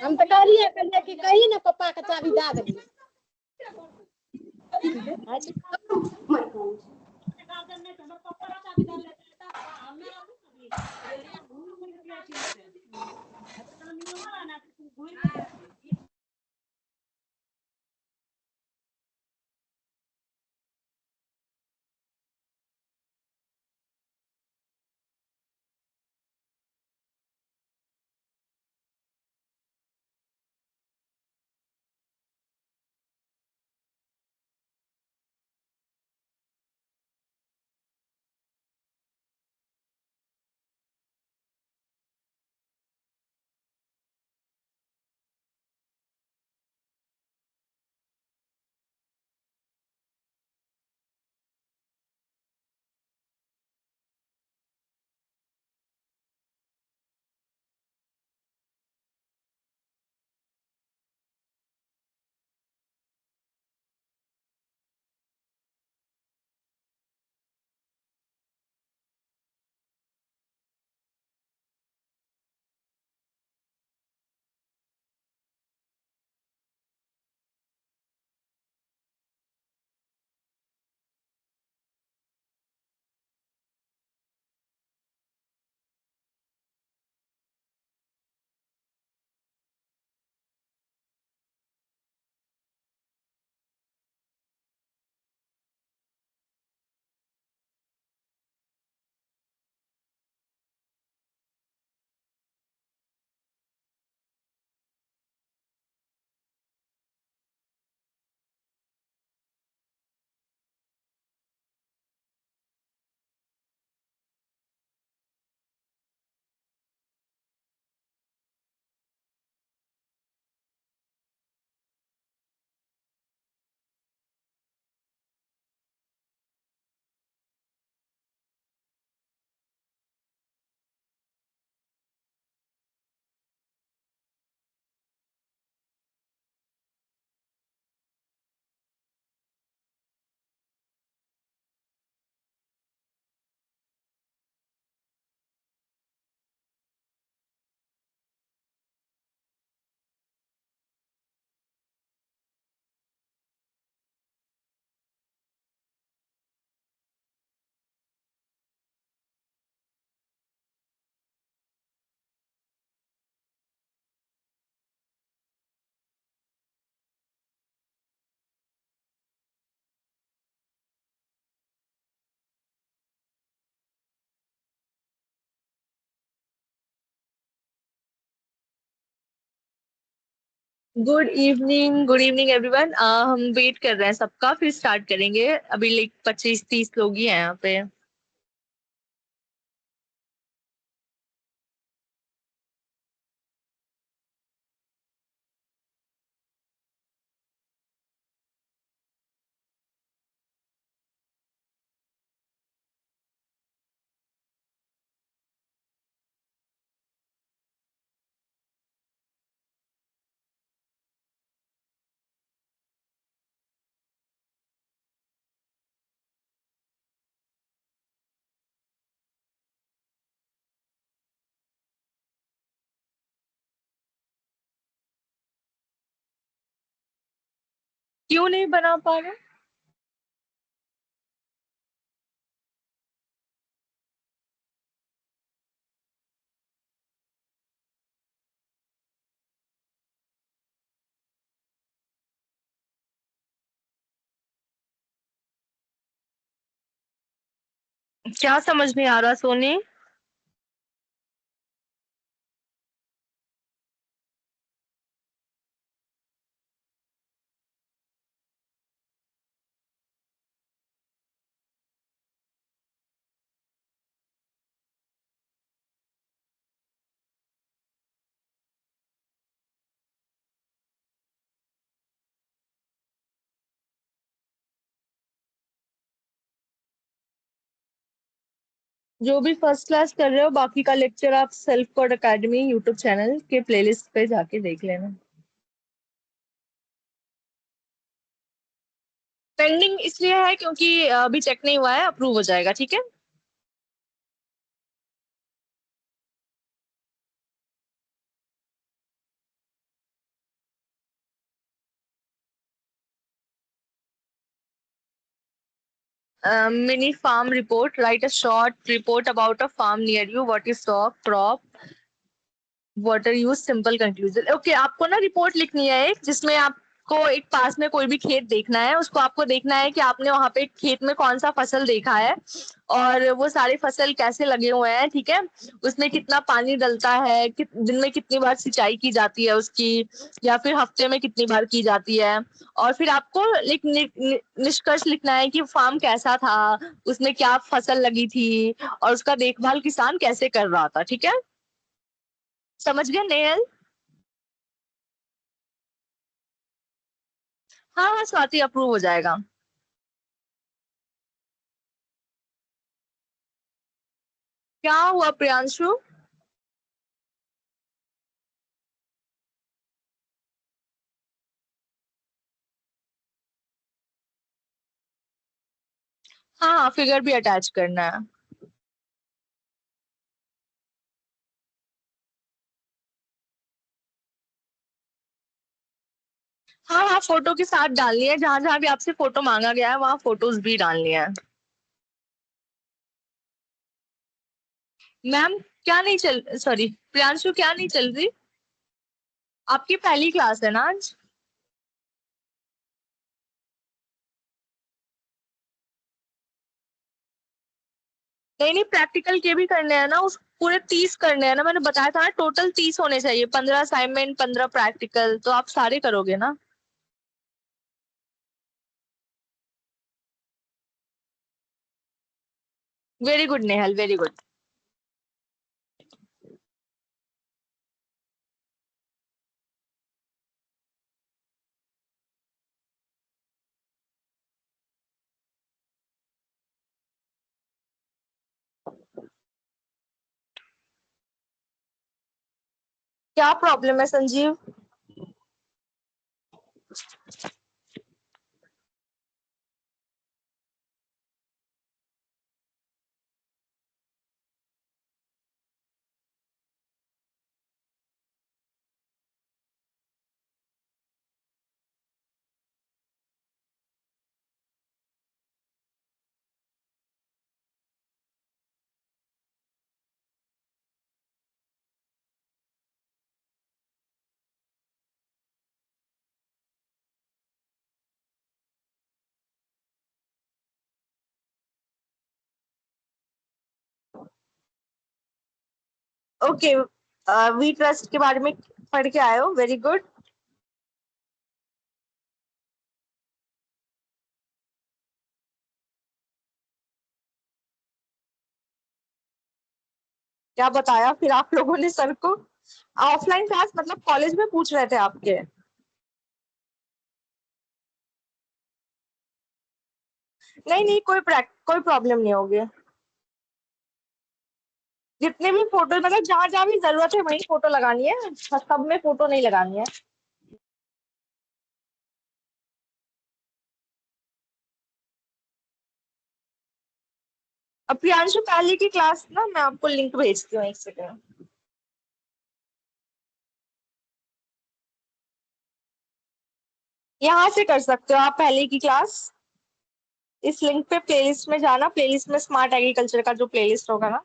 हम तो कहलिए कि कही ना पप्पा के चाबी दे देलिए। Good evening everyone. हम वेट कर रहे हैं सबका, फिर स्टार्ट करेंगे। अभी लाइक 25-30 लोग ही हैं यहाँ पे। क्यों नहीं बना पा रहे? क्या समझ नहीं आ रहा सोनी? जो भी फर्स्ट क्लास कर रहे हो, बाकी का लेक्चर आप self code academy YouTube channel के प्लेलिस्ट पे जाके देख लेना। पेंडिंग इसलिए है क्योंकि अभी चेक नहीं हुआ है, अप्रूव हो जाएगा, ठीक है। Mini farm report. Write a short report about a farm near you. What is stock, crop, water use, simple conclusion. Okay आपको ना रिपोर्ट लिखनी है एक, जिसमें आपको एक पास में कोई भी खेत देखना है, उसको आपको देखना है कि आपने वहां पे खेत में कौन सा फसल देखा है और वो सारे फसल कैसे लगे हुए हैं, ठीक है। उसमें कितना पानी डलता है, दिन में कितनी बार सिंचाई की जाती है उसकी, या फिर हफ्ते में कितनी बार की जाती है। और फिर आपको निष्कर्ष लिखना है कि फार्म कैसा था, उसमें क्या फसल लगी थी और उसका देखभाल किसान कैसे कर रहा था, ठीक है। समझ गए नेहल? हाँ हाँ स्वाति, अप्रूव हो जाएगा। क्या हुआ प्रियांशु? हाँ हाँ फिगर भी अटैच करना है। हाँ हाँ फोटो के साथ डालनी है, जहां जहां भी आपसे फोटो मांगा गया है वहां फोटोज भी डालनी है। मैम क्या नहीं चल, सॉरी प्रियांशु क्या नहीं चल रही? आपकी पहली क्लास है ना आज? नहीं नहीं प्रैक्टिकल के भी करने हैं ना, उस पूरे 30 करने हैं ना, मैंने बताया था ना टोटल 30 होने चाहिए, 15 असाइनमेंट 15 प्रैक्टिकल, तो आप सारे करोगे ना। Very good Nehal, very good. क्या प्रॉब्लम है संजीव? ओके, वी ट्रस्ट के बारे में पढ़ के आए हो, वेरी गुड। क्या बताया फिर आप लोगों ने सर को? ऑफलाइन क्लास मतलब कॉलेज में पूछ रहे थे आपके? नहीं नहीं कोई प्रॉब्लम नहीं होगी। जितने भी फोटो मतलब जहां जहां भी जरूरत है वहीं फोटो लगानी है, सब में फोटो नहीं लगानी है। अब प्रियांशु पहले की क्लास ना मैं आपको लिंक भेजती हूँ, एक सेकंड। यहाँ से कर सकते हो आप पहले की क्लास। इस लिंक पे प्लेलिस्ट में जाना, प्लेलिस्ट में स्मार्ट एग्रीकल्चर का जो प्लेलिस्ट होगा ना।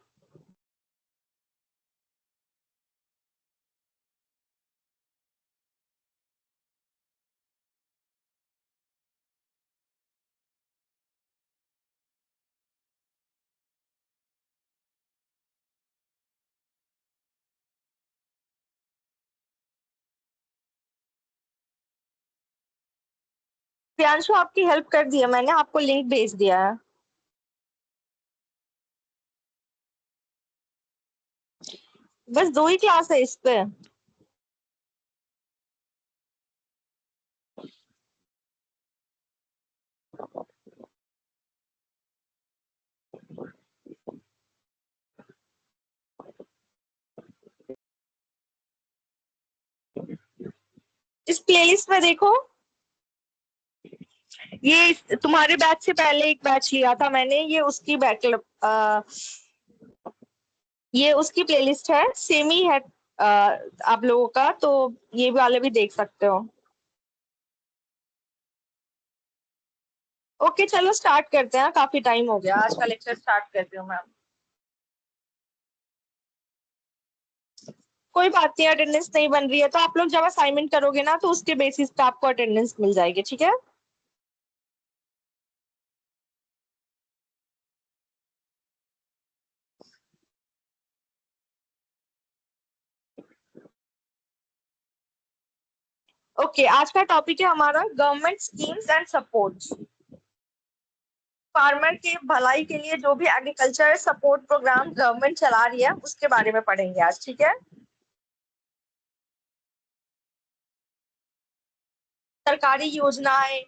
प्रियांशु आपकी हेल्प कर दिया मैंने, आपको लिंक भेज दिया है। बस 2 ही क्लास है इस पे। इस प्लेलिस्ट में देखो, ये तुम्हारे बैच से पहले एक बैच लिया था मैंने, ये उसकी ये उसकी प्लेलिस्ट है, सेम ही है आप लोगों का, तो ये वाले भी देख सकते हो। ओके चलो स्टार्ट करते हैं, काफी टाइम हो गया, आज का लेक्चर स्टार्ट करती हूँ मैम। कोई बात नहीं, अटेंडेंस नहीं बन रही है तो आप लोग जब असाइनमेंट करोगे ना तो उसके बेसिस पे आपको अटेंडेंस मिल जाएगी, ठीक है। ओके आज का टॉपिक है हमारा government schemes and support. Farmer के भलाई के लिए जो भी एग्रीकल्चर सपोर्ट प्रोग्राम गवर्नमेंट चला रही है उसके बारे में पढ़ेंगे आज, ठीक है। सरकारी योजनाएं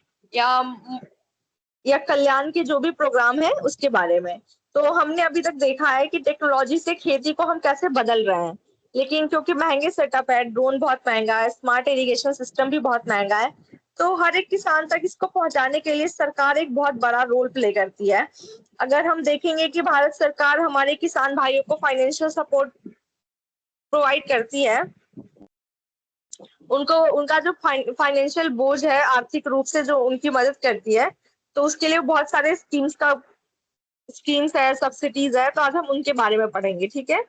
या कल्याण के जो भी प्रोग्राम है उसके बारे में। तो हमने अभी तक देखा है कि टेक्नोलॉजी से खेती को हम कैसे बदल रहे हैं, लेकिन क्योंकि महंगे सेटअप है, ड्रोन बहुत महंगा है, स्मार्ट इरिगेशन सिस्टम भी बहुत महंगा है, तो हर एक किसान तक इसको पहुंचाने के लिए सरकार एक बहुत बड़ा रोल प्ले करती है। अगर हम देखेंगे कि भारत सरकार हमारे किसान भाइयों को फाइनेंशियल सपोर्ट प्रोवाइड करती है, उनको उनका जो फाइनेंशियल बोझ है, आर्थिक रूप से जो उनकी मदद करती है, तो उसके लिए बहुत सारे स्कीम्स है, सब्सिडीज है, तो आज हम उनके बारे में पढ़ेंगे, ठीक है।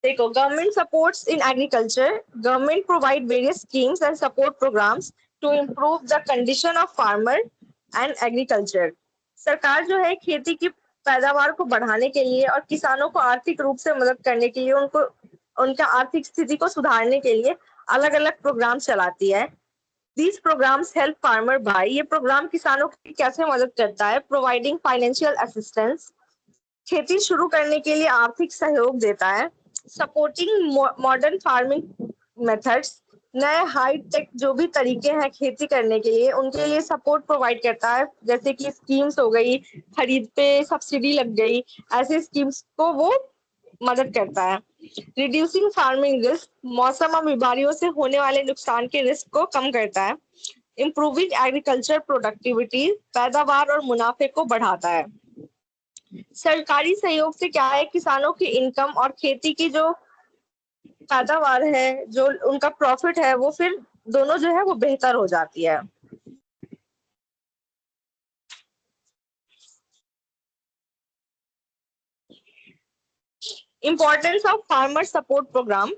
देखो, government supports in agriculture, government provide various schemes and support programmes to improve the condition of farmer and agriculture. सरकार जो है खेती की पैदावार को बढ़ाने के लिए और किसानों को आर्थिक रूप से मदद करने के लिए, उनको उनका आर्थिक स्थिति को सुधारने के लिए अलग अलग प्रोग्राम चलाती है। These programs help farmer by, ये प्रोग्राम किसानों की कैसे मदद करता है, प्रोवाइडिंग फाइनेंशियल असिस्टेंस, खेती शुरू करने के लिए आर्थिक सहयोग देता है, सपोर्टिंग मॉडर्न फार्मिंग मेथड्स, नए हाई टेक जो भी तरीके हैं खेती करने के लिए उनके लिए सपोर्ट प्रोवाइड करता है, जैसे कि स्कीम्स हो गई, खरीद पे सब्सिडी लग गई, ऐसे स्कीम्स को वो मदद करता है। रिड्यूसिंग फार्मिंग रिस्क, मौसम और बीमारियों से होने वाले नुकसान के रिस्क को कम करता है। इम्प्रूविंग एग्रीकल्चर प्रोडक्टिविटी, पैदावार और मुनाफे को बढ़ाता है। सरकारी सहयोग से क्या है, किसानों की इनकम और खेती की जो पैदावार है, जो उनका प्रॉफिट है, वो फिर दोनों जो है वो बेहतर हो जाती है। Importance of farmer support programme,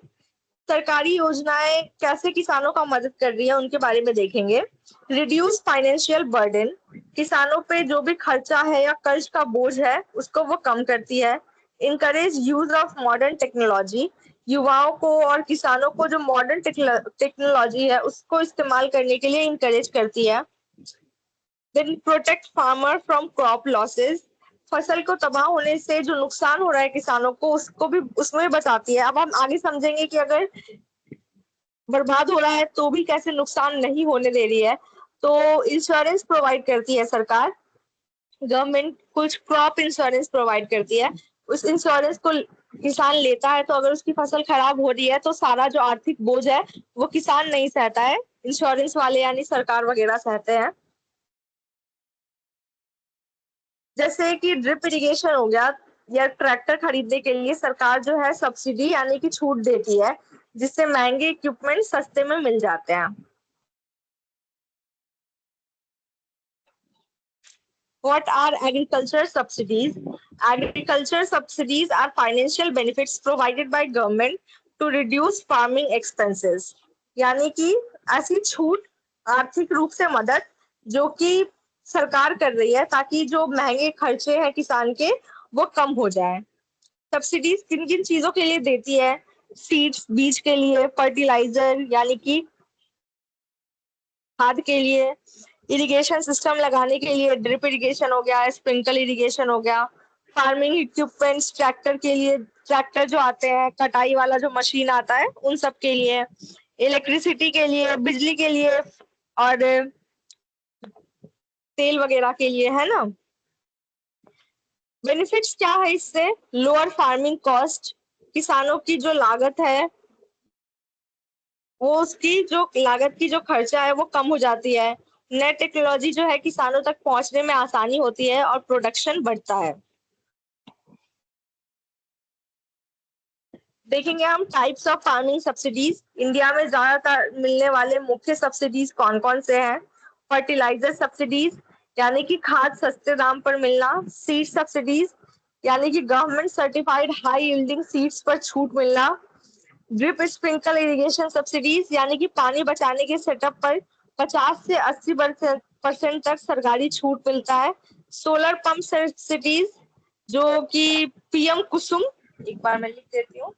सरकारी योजनाएं कैसे किसानों का मदद कर रही है उनके बारे में देखेंगे। रिड्यूस फाइनेंशियल बर्डन, किसानों पे जो भी खर्चा है या कर्ज का बोझ है उसको वो कम करती है। Encourage use of modern technology, युवाओं को और किसानों को जो मॉडर्न टेक्नोलॉजी है उसको इस्तेमाल करने के लिए इनकरेज करती है। Then protect farmer from crop losses, फसल को तबाह होने से जो नुकसान हो रहा है किसानों को उसको भी उसमें बचाती है। अब हम आगे समझेंगे कि अगर बर्बाद हो रहा है तो भी कैसे नुकसान नहीं होने दे रही है। तो इंश्योरेंस प्रोवाइड करती है सरकार, गवर्नमेंट कुछ क्रॉप इंश्योरेंस प्रोवाइड करती है, उस इंश्योरेंस को किसान लेता है तो अगर उसकी फसल खराब हो रही है तो सारा जो आर्थिक बोझ है वो किसान नहीं सहता है, इंश्योरेंस वाले यानी सरकार वगैरह सहते हैं। जैसे कि ड्रिप इरिगेशन हो गया, या ट्रैक्टर खरीदने के लिए सरकार जो है सब्सिडी यानी कि छूट देती है, जिससे महंगे इक्विपमेंट सस्ते में मिल जाते हैं। What are agriculture subsidies? Agriculture subsidies are financial benefits provided by government to reduce farming expenses. यानी कि ऐसी छूट, आर्थिक रूप से मदद जो कि सरकार कर रही है ताकि जो महंगे खर्चे हैं किसान के वो कम हो जाए। सब्सिडीज किन किन चीजों के लिए देती है? सीड्स बीज के लिए, फर्टिलाइजर यानी कि खाद के लिए, इरिगेशन सिस्टम लगाने के लिए, ड्रिप इरिगेशन हो गया, स्प्रिंकल इरिगेशन हो गया, फार्मिंग इक्विपमेंट्स ट्रैक्टर के लिए, ट्रैक्टर जो आते हैं, कटाई वाला जो मशीन आता है उन सब के लिए, इलेक्ट्रिसिटी के लिए, बिजली के लिए और तेल वगैरह के लिए, है ना। बेनिफिट्स क्या है इससे? लोअर फार्मिंग कॉस्ट, किसानों की जो लागत है वो उसकी जो लागत की जो खर्चा है वो कम हो जाती है। नई टेक्नोलॉजी जो है किसानों तक पहुंचने में आसानी होती है और प्रोडक्शन बढ़ता है। देखेंगे हम types of farming subsidies. India में ज्यादातर मिलने वाले मुख्य सब्सिडीज कौन कौन से हैं? फर्टिलाइजर सब्सिडीज, यानी कि खाद सस्ते दाम पर मिलना। सीड सब्सिडीज, यानी कि government certified high yielding seeds पर छूट मिलना। ड्रिप स्प्रिंकल इरिगेशन सब्सिडीज, यानी कि पानी बचाने के सेटअप पर 50 से 80% तक सरकारी छूट मिलता है। सोलर पंप सब्सिडीज, जो कि पीएम कुसुम, एक बार मैं लिख देती हूँ।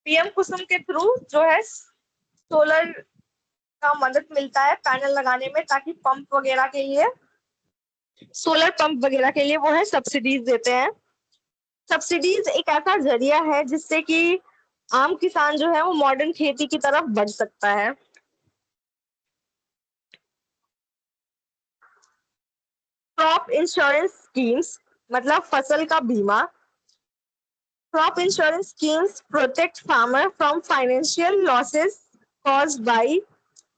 पीएम कुसुम के थ्रू जो है सोलर का मदद मिलता है पैनल लगाने में, ताकि पंप वगैरह के लिए, सोलर पंप वगैरह के लिए वो है सब्सिडीज देते हैं। सब्सिडीज एक ऐसा जरिया है जिससे कि आम किसान जो है वो मॉडर्न खेती की तरफ बढ़ सकता है। क्रॉप इंश्योरेंस स्कीम्स, मतलब फसल का बीमा। Crop insurance schemes protect farmer from financial losses caused by.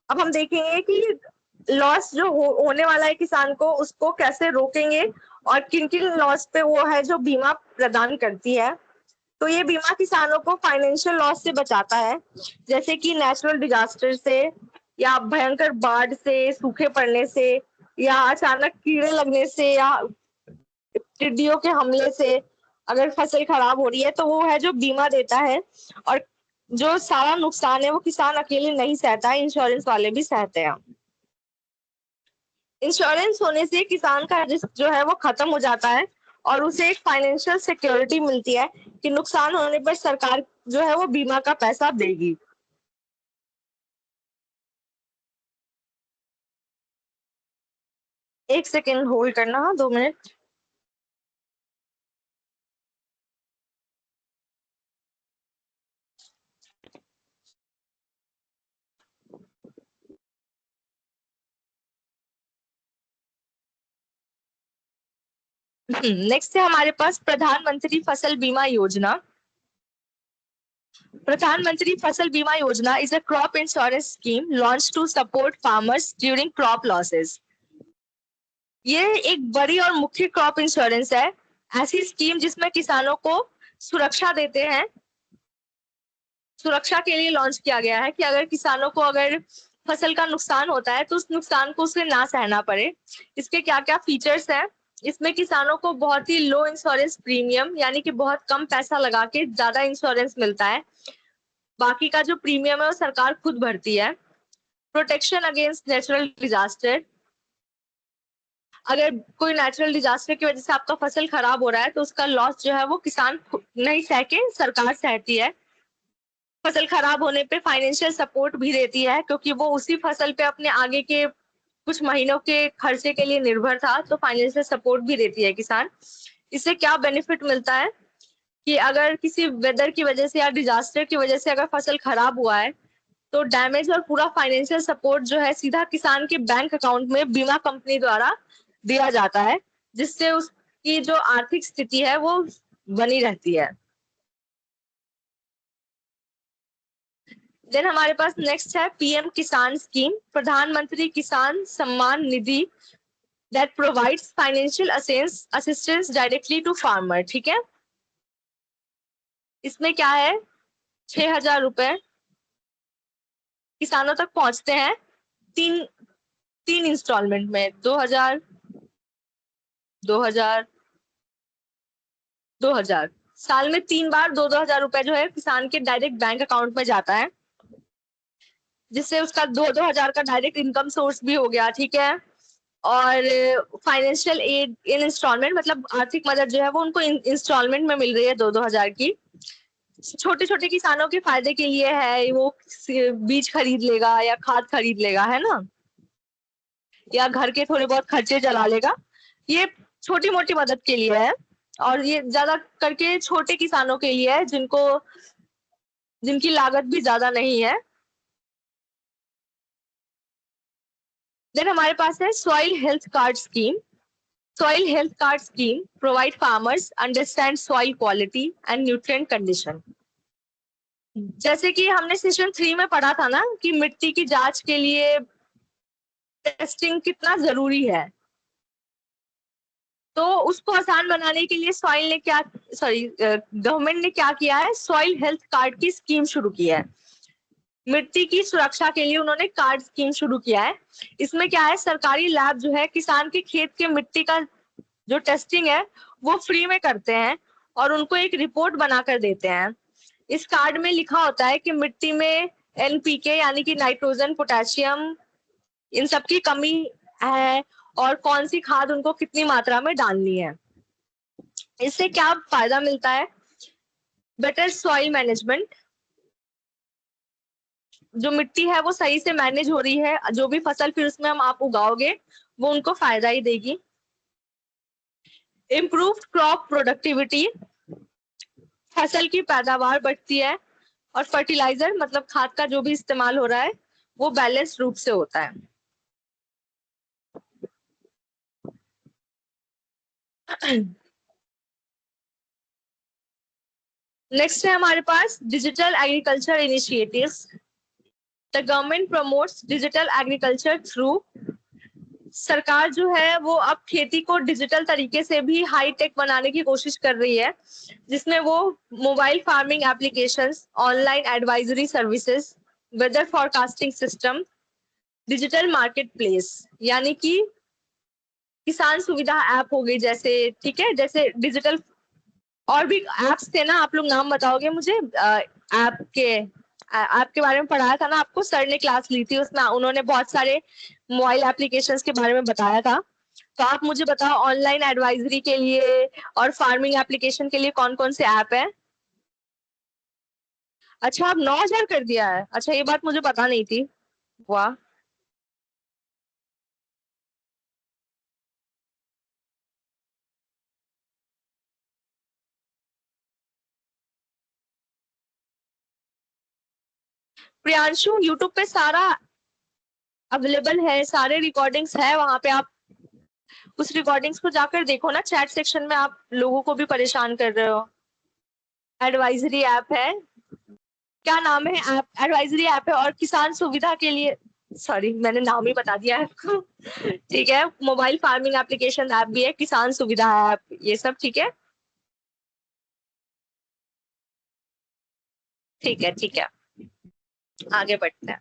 अब हम देखेंगे कि लॉस जो होने वाला है किसान को, उसको कैसे रोकेंगे और किन किन लॉस पे वो है जो बीमा प्रदान करती है। तो ये बीमा किसानों को फाइनेंशियल लॉस से बचाता है, जैसे कि नेचुरल डिजास्टर से, या भयंकर बाढ़ से, सूखे पड़ने से, या अचानक कीड़े लगने से, या टिड्डियों के हमले से अगर फसल खराब हो रही है, तो वो है जो बीमा देता है। और जो सारा नुकसान है वो किसान अकेले नहीं सहता है, इंश्योरेंस वाले भी सहते हैं। इंश्योरेंस होने से किसान का रिस्क जो है वो खत्म हो जाता है और उसे एक फाइनेंशियल सिक्योरिटी मिलती है कि नुकसान होने पर सरकार जो है वो बीमा का पैसा देगी। एक सेकेंड होल्ड करना, 2 मिनट। नेक्स्ट है हमारे पास प्रधानमंत्री फसल बीमा योजना। प्रधानमंत्री Fasal Bima Yojana is a crop insurance scheme launch to support farmers during crop losses. ये एक बड़ी और मुख्य क्रॉप इंश्योरेंस है, ऐसी स्कीम जिसमें किसानों को सुरक्षा देते हैं। सुरक्षा के लिए लॉन्च किया गया है कि अगर किसानों को अगर फसल का नुकसान होता है तो उस नुकसान को उसे ना सहना पड़े। इसके क्या क्या फीचर्स हैं? इसमें किसानों को बहुत ही लो इंश्योरेंस प्रीमियम, यानी कि बहुत कम पैसा लगा के ज्यादा इंश्योरेंस मिलता है। बाकी का जो प्रीमियम है वो सरकार खुद भरती है। प्रोटेक्शन अगेंस्ट नेचुरल डिजास्टर, अगर कोई नेचुरल डिजास्टर की वजह से आपका फसल खराब हो रहा है तो उसका लॉस जो है वो किसान नहीं सह के सरकार सहती है। फसल खराब होने पे फाइनेंशियल सपोर्ट भी देती है, क्योंकि वो उसी फसल पे अपने आगे के कुछ महीनों के खर्चे के लिए निर्भर था, तो फाइनेंशियल सपोर्ट भी देती है किसान। इससे क्या बेनिफिट मिलता है कि अगर किसी वेदर की वजह से या डिजास्टर की वजह से अगर फसल खराब हुआ है तो डैमेज और पूरा फाइनेंशियल सपोर्ट जो है सीधा किसान के बैंक अकाउंट में बीमा कंपनी द्वारा दिया जाता है, जिससे उसकी जो आर्थिक स्थिति है वो बनी रहती है। देन हमारे पास नेक्स्ट है PM Kisan scheme, Pradhan Mantri Kisan Samman Nidhi, that provides financial assistance directly to farmer. ठीक है, इसमें क्या है, 6,000 रुपए किसानों तक पहुंचते हैं तीन तीन इंस्टॉलमेंट में, 2,000, 2,000, 2,000। साल में 3 बार 2-2 हजार रुपए जो है किसान के डायरेक्ट बैंक अकाउंट में जाता है, जिससे उसका 2-2 हजार का डायरेक्ट इनकम सोर्स भी हो गया। ठीक है, और फाइनेंशियल एड इन इंस्टॉलमेंट, मतलब आर्थिक मदद जो है वो उनको इंस्टॉलमेंट में मिल रही है 2-2 हजार की। छोटे छोटे किसानों के फायदे के लिए है, वो बीज खरीद लेगा या खाद खरीद लेगा, है ना, या घर के थोड़े बहुत खर्चे चला लेगा। ये छोटी मोटी मदद के लिए है और ये ज्यादा करके छोटे किसानों के लिए है जिनकी लागत भी ज्यादा नहीं है। देन हमारे पास है soil health card scheme. Soil health card scheme provide farmers understand soil quality and nutrient condition. जैसे कि हमने सेशन 3 में पढ़ा था ना कि मिट्टी की जांच के लिए टेस्टिंग कितना जरूरी है, तो उसको आसान बनाने के लिए गवर्नमेंट ने क्या किया है, सॉइल हेल्थ कार्ड की स्कीम शुरू की है। मिट्टी की सुरक्षा के लिए उन्होंने कार्ड स्कीम शुरू किया है। इसमें क्या है, सरकारी लैब जो है किसान के खेत के मिट्टी का जो टेस्टिंग है वो फ्री में करते हैं और उनको एक रिपोर्ट बनाकर देते हैं। इस कार्ड में लिखा होता है कि मिट्टी में एनपीके यानी कि नाइट्रोजन, पोटेशियम, इन सब की कमी है और कौन सी खाद उनको कितनी मात्रा में डालनी है। इससे क्या फायदा मिलता है, बेटर सॉइल मैनेजमेंट, जो मिट्टी है वो सही से मैनेज हो रही है, जो भी फसल फिर उसमें आप उगाओगे वो उनको फायदा ही देगी। इम्प्रूव्ड क्रॉप प्रोडक्टिविटी, फसल की पैदावार बढ़ती है और फर्टिलाइजर मतलब खाद का जो भी इस्तेमाल हो रहा है वो बैलेंस रूप से होता है। नेक्स्ट है हमारे पास digital agriculture initiatives. The government promotes digital agriculture through, सरकार जो है वो अब खेती को डिजिटल तरीके से भी हाई टेक बनाने की कोशिश कर रही है, जिसमें वो mobile farming applications, online advisory services, weather forecasting system, digital market place यानी कि किसान सुविधा ऐप हो गई जैसे, ठीक है, जैसे डिजिटल और भी एप्स थे ना, आप लोग नाम बताओगे मुझे ऐप के बारे में पढ़ाया था ना आपको, सर ने क्लास ली थी, उसमें उन्होंने बहुत सारे मोबाइल एप्लीकेशंस के बारे में बताया था। तो आप मुझे बताओ ऑनलाइन एडवाइजरी के लिए और फार्मिंग एप्लीकेशन के लिए कौन कौन से ऐप है। अच्छा, आप 9,000 कर दिया है, अच्छा ये बात मुझे पता नहीं थी, वाह। प्रियांशु, यूट्यूब पे सारा अवेलेबल है, सारे रिकॉर्डिंग्स है वहां पे, आप उस रिकॉर्डिंग्स को जाकर देखो ना, चैट सेक्शन में आप लोगों को भी परेशान कर रहे हो। एडवाइजरी ऐप है, क्या नाम है ऐप, एडवाइजरी ऐप है, और किसान सुविधा के लिए, सॉरी मैंने नाम ही बता दिया है आपको। ठीक है, मोबाइल फार्मिंग एप्लीकेशन ऐप भी है, किसान सुविधा ऐप, ये सब ठीक है। ठीक है ठीक है, आगे बढ़ते हैं।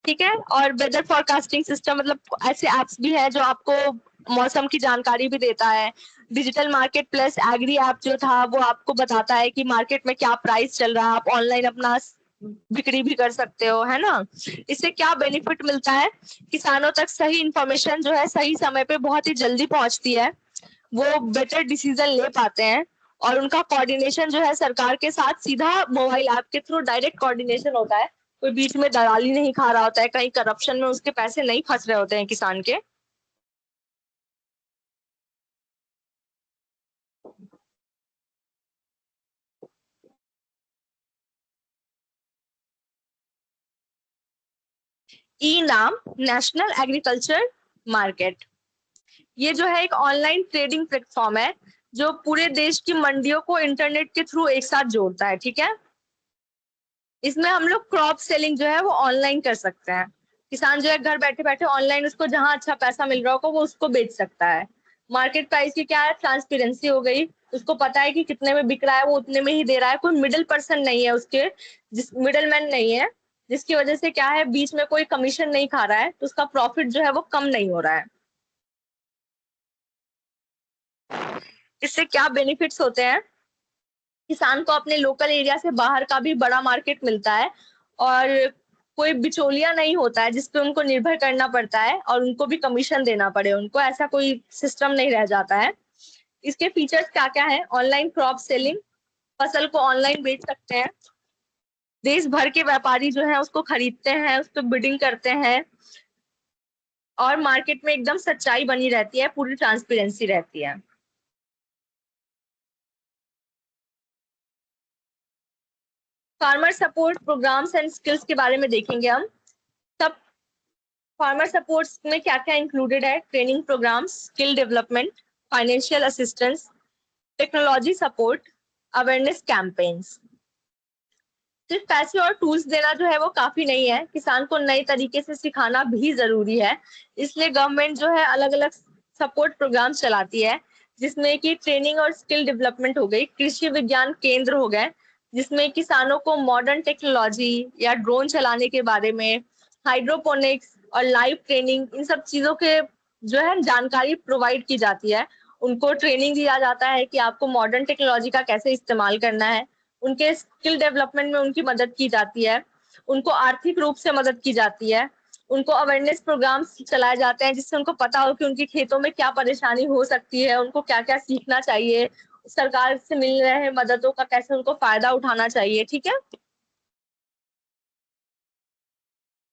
ठीक है, और वेदर फॉरकास्टिंग सिस्टम मतलब ऐसे एप्स भी है जो आपको मौसम की जानकारी भी देता है। Digital market plus agri app जो था वो आपको बताता है कि मार्केट में क्या प्राइस चल रहा है, आप ऑनलाइन अपना बिक्री भी कर सकते हो, है ना। इससे क्या बेनिफिट मिलता है, किसानों तक सही इंफॉर्मेशन जो है सही समय पे बहुत ही जल्दी पहुंचती है, वो बेटर डिसीजन ले पाते हैं और उनका कोऑर्डिनेशन जो है सरकार के साथ सीधा मोबाइल ऐप के थ्रू डायरेक्ट कोऑर्डिनेशन होता है, कोई बीच में दलाली नहीं खा रहा होता है, कहीं करप्शन में उसके पैसे नहीं फंस रहे होते हैं किसान के। ई नाम, नेशनल एग्रीकल्चर मार्केट, ये जो है एक ऑनलाइन ट्रेडिंग प्लेटफॉर्म है जो पूरे देश की मंडियों को इंटरनेट के थ्रू एक साथ जोड़ता है, ठीक है। इसमें हम लोग क्रॉप सेलिंग जो है वो ऑनलाइन कर सकते हैं, किसान जो है घर बैठे बैठे ऑनलाइन उसको जहां अच्छा पैसा मिल रहा होगा वो उसको बेच सकता है। मार्केट प्राइस की क्या है, ट्रांसपेरेंसी हो गई, उसको पता है कि कितने में बिक रहा है वो उतने में ही दे रहा है, कोई मिडिल पर्सन नहीं है उसके, जिस मिडिल मैन नहीं है, जिसकी वजह से क्या है बीच में कोई कमीशन नहीं खा रहा है, तो उसका प्रॉफिट जो है वो कम नहीं हो रहा है। इससे क्या बेनिफिट्स होते हैं, किसान को अपने लोकल एरिया से बाहर का भी बड़ा मार्केट मिलता है और कोई बिचौलिया नहीं होता है जिसपे उनको निर्भर करना पड़ता है और उनको भी कमीशन देना पड़े, उनको ऐसा कोई सिस्टम नहीं रह जाता है। इसके फीचर्स क्या क्या है, ऑनलाइन क्रॉप सेलिंग, फसल को ऑनलाइन बेच सकते हैं, देश भर के व्यापारी जो है उसको खरीदते हैं, उस पर बिडिंग करते हैं और मार्केट में एकदम सच्चाई बनी रहती है, पूरी ट्रांसपेरेंसी रहती है। Farmer support programmes and skills के बारे में देखेंगे हम। सब फार्मर सपोर्ट में क्या क्या इंक्लूडेड है, training programmes, skill development, financial assistance, technology support, awareness campaigns. सिर्फ पैसे और टूल्स देना जो है वो काफी नहीं है, किसान को नए तरीके से सिखाना भी जरूरी है। इसलिए गवर्नमेंट जो है अलग अलग सपोर्ट प्रोग्राम चलाती है, जिसमें कि ट्रेनिंग और स्किल डेवलपमेंट हो गई, कृषि विज्ञान केंद्र हो गए जिसमें किसानों को मॉडर्न टेक्नोलॉजी या ड्रोन चलाने के बारे में, हाइड्रोपोनिक्स और लाइव ट्रेनिंग, इन सब चीजों के जो है जानकारी प्रोवाइड की जाती है। उनको ट्रेनिंग दिया जाता है कि आपको मॉडर्न टेक्नोलॉजी का कैसे इस्तेमाल करना है। उनके स्किल डेवलपमेंट में उनकी मदद की जाती है, उनको आर्थिक रूप से मदद की जाती है, उनको अवेयरनेस प्रोग्राम्स चलाए जाते हैं जिससे उनको पता हो कि उनके खेतों में क्या परेशानी हो सकती है, उनको क्या क्या सीखना चाहिए, सरकार से मिल रहे मददों का कैसे उनको फायदा उठाना चाहिए। ठीक है,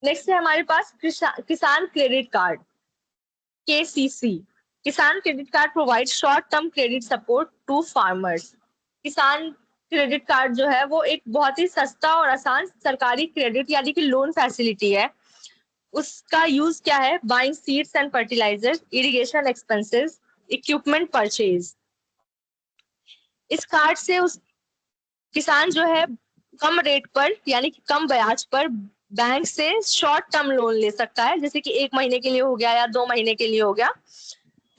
नेक्स्ट है हमारे पास Kisan credit card, KCC। Kisan credit card provide short term credit support to farmers. Kisan credit card जो है वो एक बहुत ही सस्ता और आसान सरकारी क्रेडिट यानी कि लोन फैसिलिटी है। उसका यूज क्या है? Buying seeds and fertiliser, irrigation expenses, equipment purchase. इस कार्ड से उस किसान जो है कम रेट पर यानी कि कम ब्याज पर बैंक से शॉर्ट टर्म लोन ले सकता है, जैसे कि 1 महीने के लिए हो गया या 2 महीने के लिए हो गया,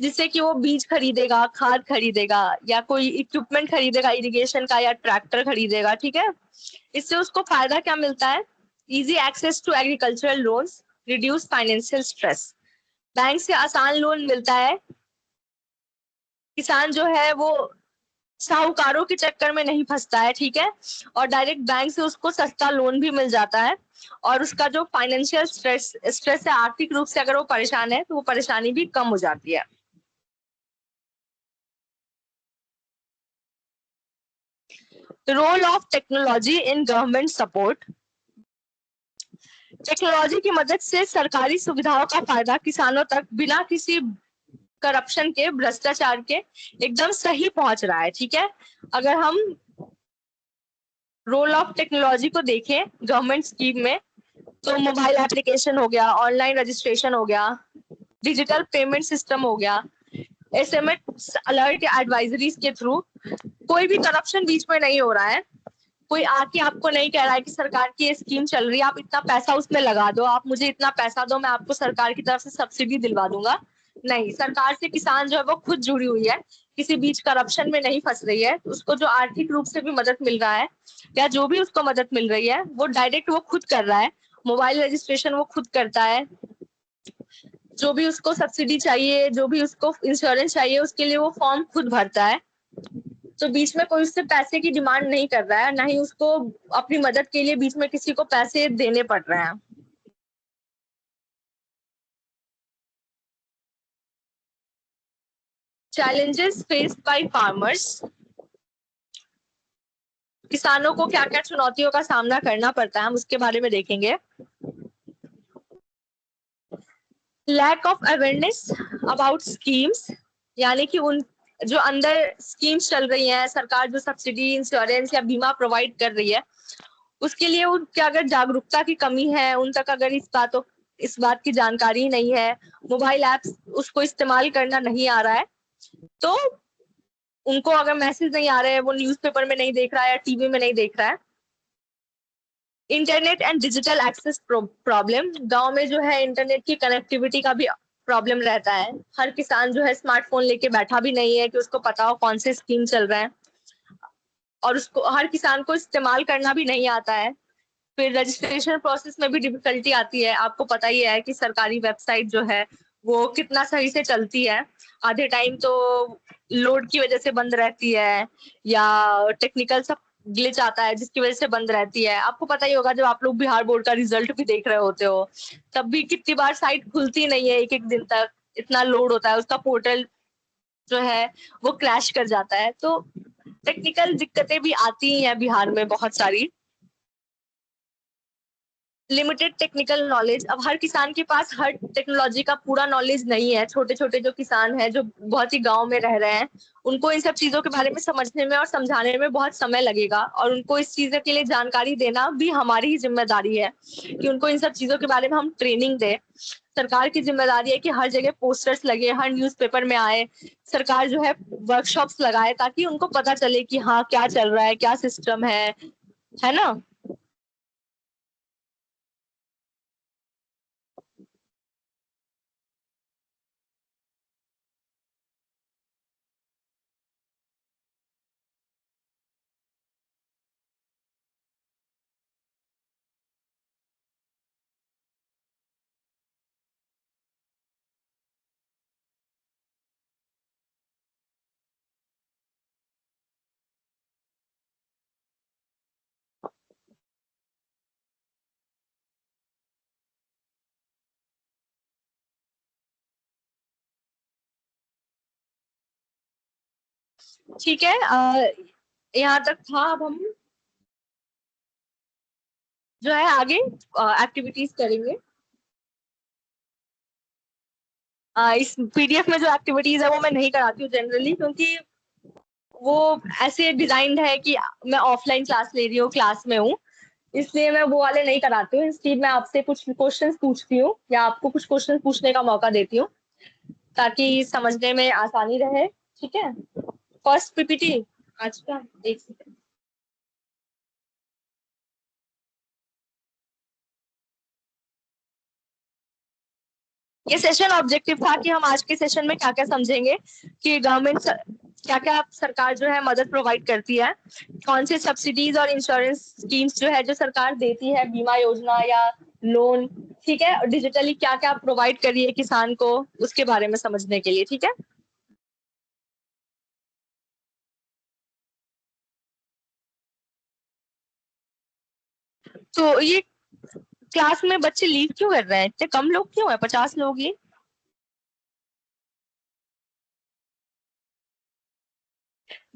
जिससे कि वो बीज खरीदेगा, खाद खरीदेगा या कोई इक्विपमेंट खरीदेगा इरिगेशन का या ट्रैक्टर खरीदेगा। ठीक है, इससे उसको फायदा क्या मिलता है? Easy access to agricultural loans, reduce financial stress. Bank से आसान लोन मिलता है, किसान जो है वो साहूकारों के चक्कर में नहीं फंसता है। ठीक है, और डायरेक्ट बैंक से उसको सस्ता लोन भी मिल जाता है, और उसका जो फाइनेंशियल स्ट्रेस है, आर्थिक रूप से अगर वो परेशान है तो वो परेशानी भी कम हो जाती है। Role of technology in government support. Technology की मदद से सरकारी सुविधाओं का फायदा किसानों तक बिना किसी करप्शन के, भ्रष्टाचार के एकदम सही पहुंच रहा है। ठीक है, अगर हम रोल ऑफ टेक्नोलॉजी को देखें गवर्नमेंट स्कीम में, तो मोबाइल एप्लीकेशन हो गया, ऑनलाइन रजिस्ट्रेशन हो गया, डिजिटल पेमेंट सिस्टम हो गया, SMS अलर्ट या एडवाइजरीज के थ्रू कोई भी करप्शन बीच में नहीं हो रहा है। कोई आके आपको नहीं कह रहा है कि सरकार की ये स्कीम चल रही है, आप इतना पैसा उसमें लगा दो, आप मुझे इतना पैसा दो, मैं आपको सरकार की तरफ से सब्सिडी दिलवा दूंगा। नहीं, सरकार से किसान जो है वो खुद जुड़ी हुई है, किसी बीच करप्शन में नहीं फंस रही है। उसको जो आर्थिक रूप से भी मदद मिल रहा है या जो भी उसको मदद मिल रही है वो डायरेक्ट वो खुद कर रहा है। मोबाइल रजिस्ट्रेशन वो खुद करता है, जो भी उसको सब्सिडी चाहिए, जो भी उसको इंश्योरेंस चाहिए, उसके लिए वो फॉर्म खुद भरता है। तो बीच में कोई उससे पैसे की डिमांड नहीं कर रहा है, ना ही उसको अपनी मदद के लिए बीच में किसी को पैसे देने पड़ रहे हैं। Challenges faced by farmers. किसानों को क्या क्या चुनौतियों का सामना करना पड़ता है हम उसके बारे में देखेंगे। Lack of awareness about schemes, यानी कि उन जो अंदर स्कीम्स चल रही हैं, सरकार जो सब्सिडी, इंश्योरेंस या बीमा प्रोवाइड कर रही है, उसके लिए उनकी अगर जागरूकता की कमी है, उन तक अगर इस बात की जानकारी नहीं है, मोबाइल ऐप्स उसको इस्तेमाल करना नहीं आ रहा है, तो उनको अगर मैसेज नहीं आ रहे हैं, वो न्यूज़पेपर में नहीं देख रहा है या टीवी में नहीं देख रहा है। Internet and digital access problem, गांव में जो है इंटरनेट की कनेक्टिविटी का भी प्रॉब्लम रहता है। हर किसान जो है स्मार्टफोन लेके बैठा भी नहीं है कि उसको पता हो कौन से स्कीम चल रहे हैं, और उसको हर किसान को इस्तेमाल करना भी नहीं आता है। फिर रजिस्ट्रेशन प्रोसेस में भी डिफिकल्टी आती है। आपको पता ही है कि सरकारी वेबसाइट जो है वो कितना सही से चलती है, आधे टाइम तो लोड की वजह से बंद रहती है या टेक्निकल सब ग्लिच आता है जिसकी वजह से बंद रहती है। आपको पता ही होगा जब आप लोग बिहार बोर्ड का रिजल्ट भी देख रहे होते हो, तब भी कितनी बार साइट खुलती नहीं है, एक एक दिन तक इतना लोड होता है, उसका पोर्टल जो है वो क्रैश कर जाता है। तो टेक्निकल दिक्कतें भी आती हैं बिहार में बहुत सारी। लिमिटेड टेक्निकल नॉलेज, अब हर किसान के पास हर टेक्नोलॉजी का पूरा नॉलेज नहीं है। छोटे छोटे जो किसान हैं जो बहुत ही गांव में रह रहे हैं, उनको इन सब चीजों के बारे में समझने में और समझाने में बहुत समय लगेगा, और उनको इस चीज के लिए जानकारी देना भी हमारी ही जिम्मेदारी है कि उनको इन सब चीजों के बारे में हम ट्रेनिंग दें। सरकार की जिम्मेदारी है कि हर जगह पोस्टर्स लगे, हर न्यूज़पेपर में आए, सरकार जो है वर्कशॉप्स लगाए ताकि उनको पता चले कि हाँ क्या चल रहा है, क्या सिस्टम है ना। ठीक है, यहाँ तक था। अब हम जो है आगे एक्टिविटीज करेंगे। इस पीडीएफ में जो एक्टिविटीज है वो मैं नहीं कराती हूँ जनरली, क्योंकि वो ऐसे डिजाइंड है कि मैं ऑफलाइन क्लास ले रही हूँ, क्लास में हूँ, इसलिए मैं वो वाले नहीं कराती हूँ। इंस्टीड मैं आपसे कुछ क्वेश्चंस पूछती हूँ या आपको कुछ क्वेश्चंस पूछने का मौका देती हूँ ताकि समझने में आसानी रहे। ठीक है, फर्स्ट पीपीटी आज का, एक सेकंड। ये सेशन ऑब्जेक्टिव था कि हम आज के सेशन में क्या क्या समझेंगे कि गवर्नमेंट क्या क्या सरकार जो है मदद प्रोवाइड करती है, कौन से सब्सिडीज और इंश्योरेंस स्कीम्स जो है जो सरकार देती है, बीमा योजना या लोन। ठीक है, डिजिटली क्या क्या प्रोवाइड करिए किसान को, उसके बारे में समझने के लिए। ठीक है, तो ये क्लास में बच्चे लीव क्यों कर रहे हैं? इतने कम लोग क्यों है? 50 लोग ही।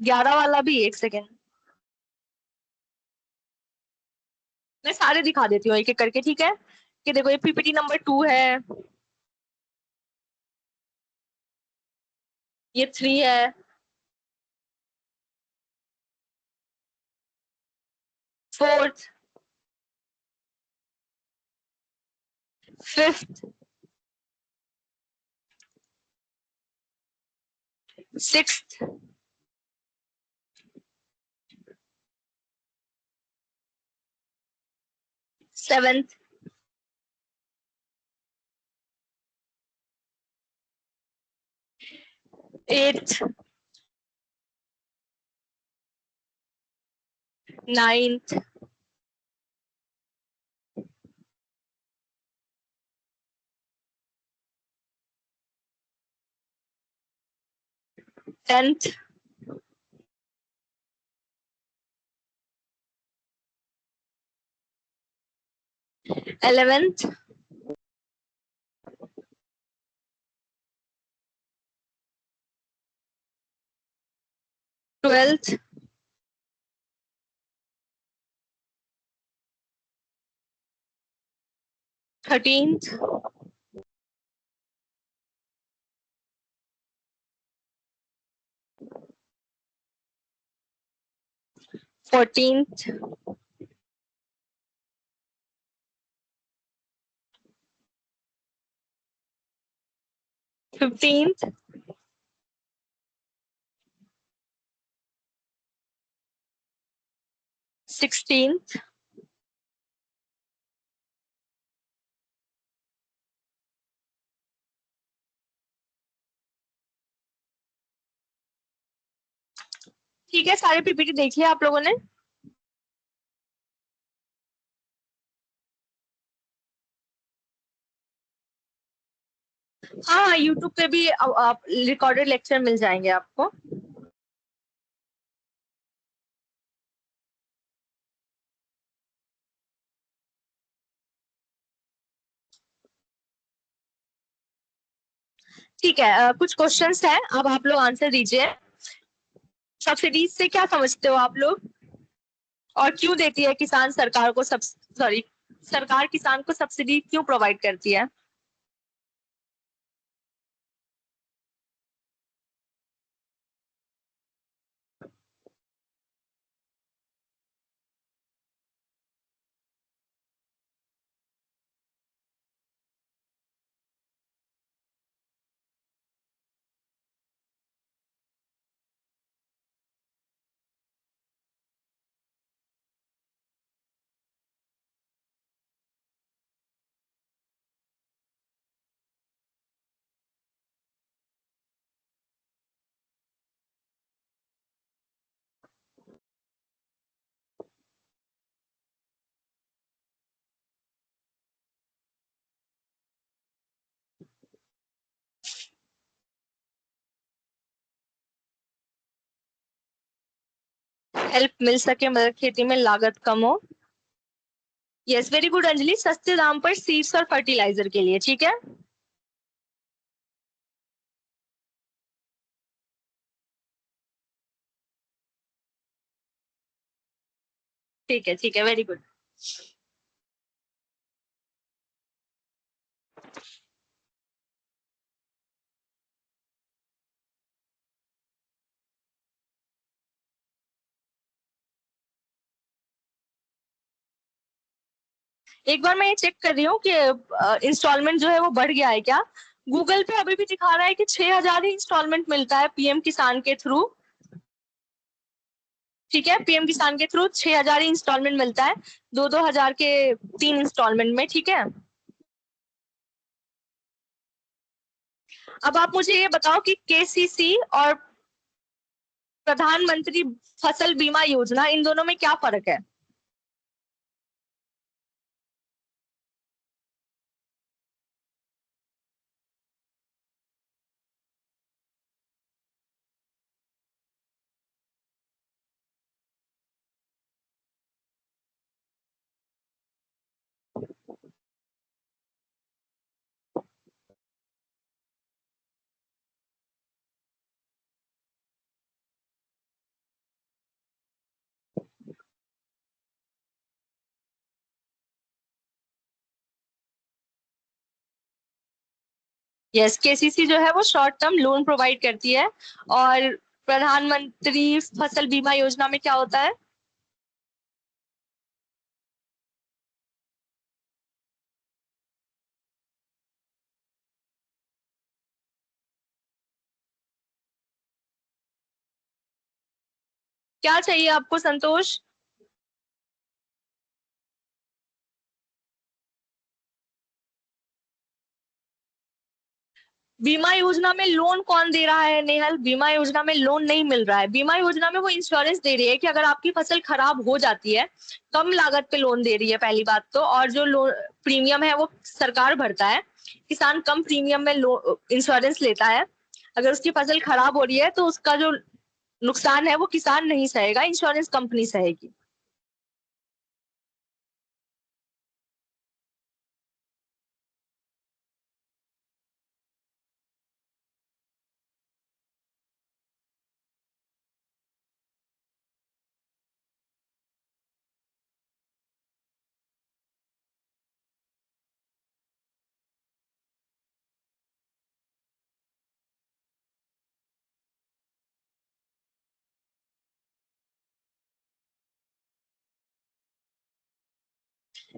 11 वाला भी, एक सेकेंड, मैं सारे दिखा देती हूँ एक एक करके। ठीक है, कि देखो ये पीपीटी नंबर 2 है, ये 3 है, 4th, 5th, 6th, 7th, 8th, 9th, 10th, 11th, 12th, 13th, 14th, 15th, 16th, ठीक है, सारे पीपीटी देख लिया आप लोगों ने? हाँ, यूट्यूब पे भी आप रिकॉर्डेड लेक्चर मिल जाएंगे आपको। ठीक है, कुछ क्वेश्चंस है, अब आप लोग आंसर दीजिए। सब्सिडीज से क्या समझते हो आप लोग, और क्यों देती है किसान सरकार को सरकार किसान को सब्सिडी क्यों प्रोवाइड करती है? हेल्प मिल सके, मतलब खेती में लागत कम हो। यस, वेरी गुड अंजलि, सस्ते दाम पर सीड्स और फर्टिलाइजर के लिए। ठीक है, ठीक है, वेरी गुड। एक बार मैं ये चेक कर रही हूँ कि इंस्टॉलमेंट जो है वो बढ़ गया है क्या। गूगल पे अभी भी दिखा रहा है कि 6,000 ही इंस्टॉलमेंट मिलता है पीएम किसान के थ्रू। ठीक है, पीएम किसान के थ्रू 6,000 ही इंस्टॉलमेंट मिलता है, 2-2 हजार के 3 इंस्टॉलमेंट में। ठीक है, अब आप मुझे ये बताओ कि केसीसी और प्रधानमंत्री फसल बीमा योजना, इन दोनों में क्या फर्क है। यस, केसीसी जो है वो शॉर्ट टर्म लोन प्रोवाइड करती है, और प्रधानमंत्री फसल बीमा योजना में क्या होता है। क्या चाहिए आपको संतोष। बीमा योजना में लोन कौन दे रहा है नेहल, बीमा योजना में लोन नहीं मिल रहा है। बीमा योजना में वो इंश्योरेंस दे रही है कि अगर आपकी फसल खराब हो जाती है, कम लागत पे लोन दे रही है पहली बात तो, और जो लोन प्रीमियम है वो सरकार भरता है। किसान कम प्रीमियम में इंश्योरेंस लेता है। अगर उसकी फसल खराब हो रही है तो उसका जो नुकसान है वो किसान नहीं सहेगा, इंश्योरेंस कंपनी सहेगी।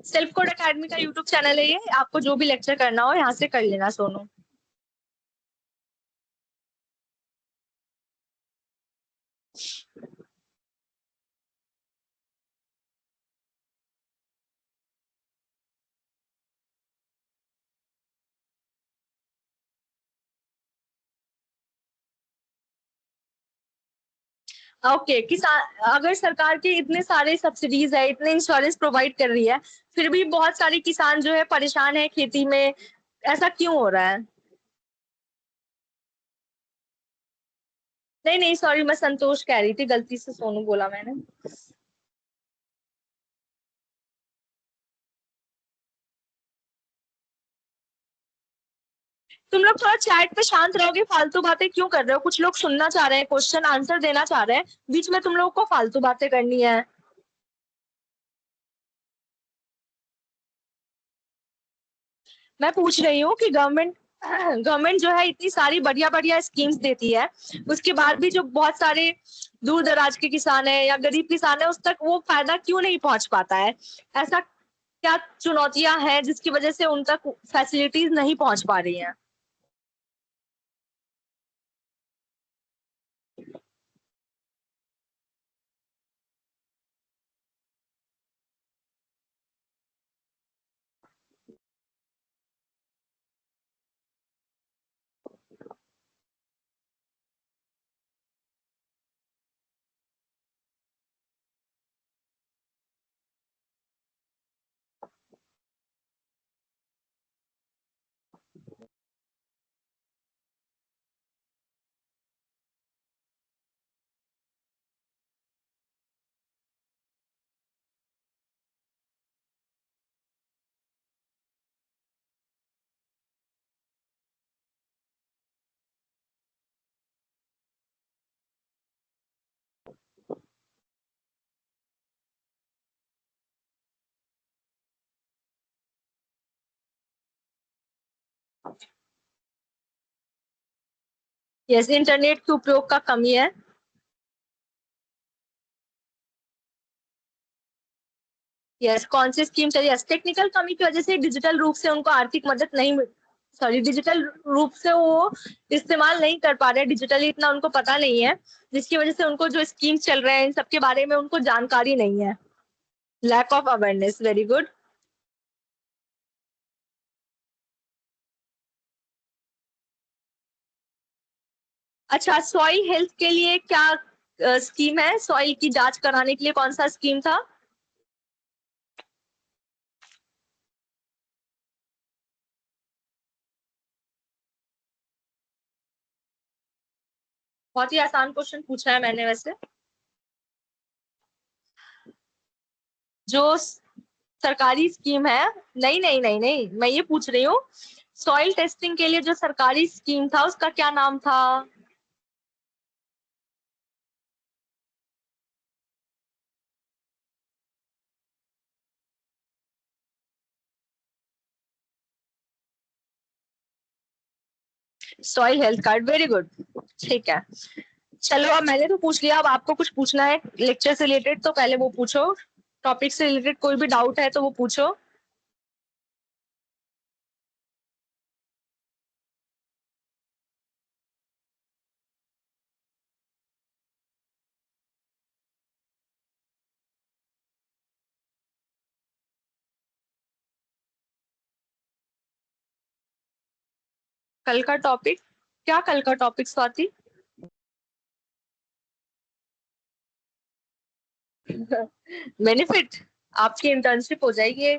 सेल्फ कोड अकेडमी का यूट्यूब चैनल है ये, आपको जो भी लेक्चर करना हो यहाँ से कर लेना सोनू। ओके, किसान अगर सरकार के इतने सारे सब्सिडीज है, इतने इंश्योरेंस प्रोवाइड कर रही है, फिर भी बहुत सारे किसान जो है परेशान है खेती में, ऐसा क्यों हो रहा है। नहीं नहीं, सॉरी, मैं संतोष कह रही थी, गलती से सोनू बोला मैंने। तुम लोग थोड़ा चैट पे शांत रहोगे, फालतू बातें क्यों कर रहे हो। कुछ लोग सुनना चाह रहे हैं, क्वेश्चन आंसर देना चाह रहे हैं, बीच में तुम लोगों को फालतू बातें करनी है। मैं पूछ रही हूँ कि गवर्नमेंट गवर्नमेंट जो है इतनी सारी बढ़िया बढ़िया स्कीम्स देती है, उसके बाद भी जो बहुत सारे दूर दराज के किसान है या गरीब किसान है उस तक वो फायदा क्यों नहीं पहुंच पाता है। ऐसा क्या चुनौतियां हैं जिसकी वजह से उन तक फैसिलिटीज नहीं पहुंच पा रही हैं। यस, इंटरनेट के उपयोग का कमी है। यस, कौन सी स्कीम चली? यस, टेक्निकल कमी की वजह से डिजिटल रूप से उनको आर्थिक मदद नहीं मिल, सॉरी, डिजिटल रूप से वो इस्तेमाल नहीं कर पा रहे, डिजिटली इतना उनको पता नहीं है, जिसकी वजह से उनको जो स्कीम चल रहे हैं इन सबके बारे में उनको जानकारी नहीं है। Lack of awareness, very good. अच्छा, सॉइल हेल्थ के लिए क्या स्कीम है? सॉइल की जांच कराने के लिए कौन सा स्कीम था? बहुत ही आसान क्वेश्चन पूछा है मैंने वैसे। जो सरकारी स्कीम है, नहीं नहीं नहीं नहीं, मैं ये पूछ रही हूँ सॉइल टेस्टिंग के लिए जो सरकारी स्कीम था उसका क्या नाम था? Soil health card, very good. ठीक है, चलो अब मैंने तो पूछ लिया, अब आपको कुछ पूछना है लेक्चर से रिलेटेड तो पहले वो पूछो। टॉपिक से रिलेटेड कोई भी डाउट है तो वो पूछो। कल का टॉपिक? क्या कल का टॉपिक स्वाति? बेनिफिट, आपकी इंटर्नशिप हो जाएगी।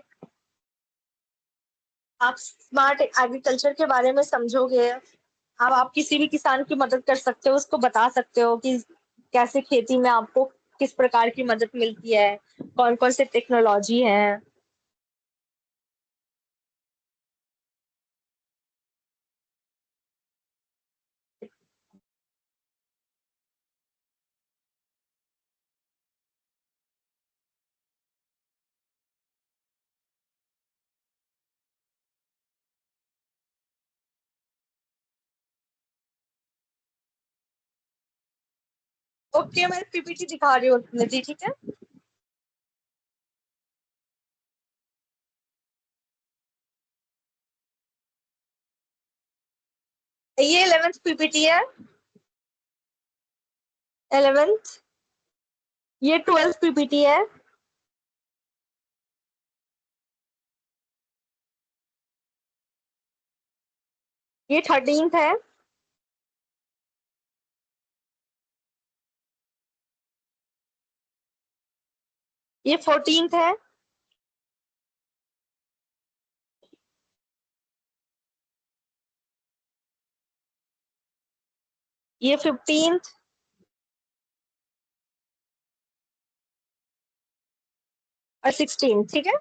आप स्मार्ट एग्रीकल्चर के बारे में समझोगे। अब आप किसी भी किसान की मदद कर सकते हो, उसको बता सकते हो कि कैसे खेती में आपको किस प्रकार की मदद मिलती है, कौन कौन से टेक्नोलॉजी है। ओके, मैं पीपीटी दिखा रही हूँ निधि, ठीक है? ये 11th पीपीटी है। 11th। ये 12th पीपीटी है। ये 13th है। ये 14th है। ये 15th। और 16th, ठीक है?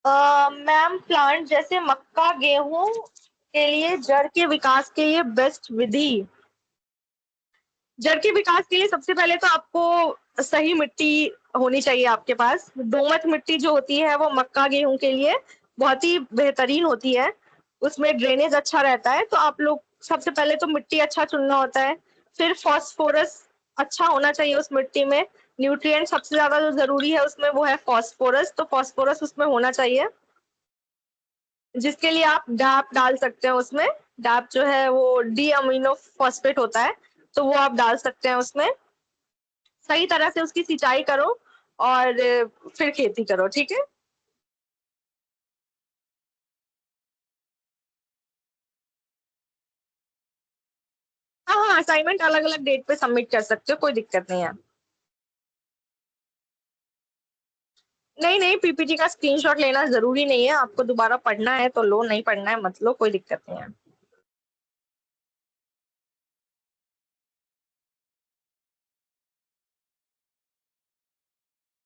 मैम, प्लांट जैसे मक्का गेहूं के लिए जड़ के विकास के लिए बेस्ट विधि। जड़ के विकास के लिए सबसे पहले तो आपको सही मिट्टी होनी चाहिए आपके पास। दोमट मिट्टी जो होती है वो मक्का गेहूं के लिए बहुत ही बेहतरीन होती है, उसमें ड्रेनेज अच्छा रहता है। तो आप लोग सबसे पहले तो मिट्टी अच्छा चुनना होता है। फिर फॉस्फोरस अच्छा होना चाहिए उस मिट्टी में। न्यूट्रिएंट सबसे ज्यादा जो जरूरी है उसमें वो है फॉस्फोरस, तो फॉस्फोरस उसमें होना चाहिए, जिसके लिए आप डैप डाल सकते हैं उसमें। डैप जो है वो डी अमीनो फॉस्फेट होता है, तो वो आप डाल सकते हैं उसमें। सही तरह से उसकी सिंचाई करो और फिर खेती करो, ठीक है। हाँ हाँ, असाइनमेंट अलग अलग डेट पे सबमिट कर सकते हो, कोई दिक्कत नहीं है। नहीं नहीं, पीपीटी का स्क्रीनशॉट लेना जरूरी नहीं है, आपको दोबारा पढ़ना है तो लो, नहीं पढ़ना है मत लो, कोई दिक्कत नहीं है।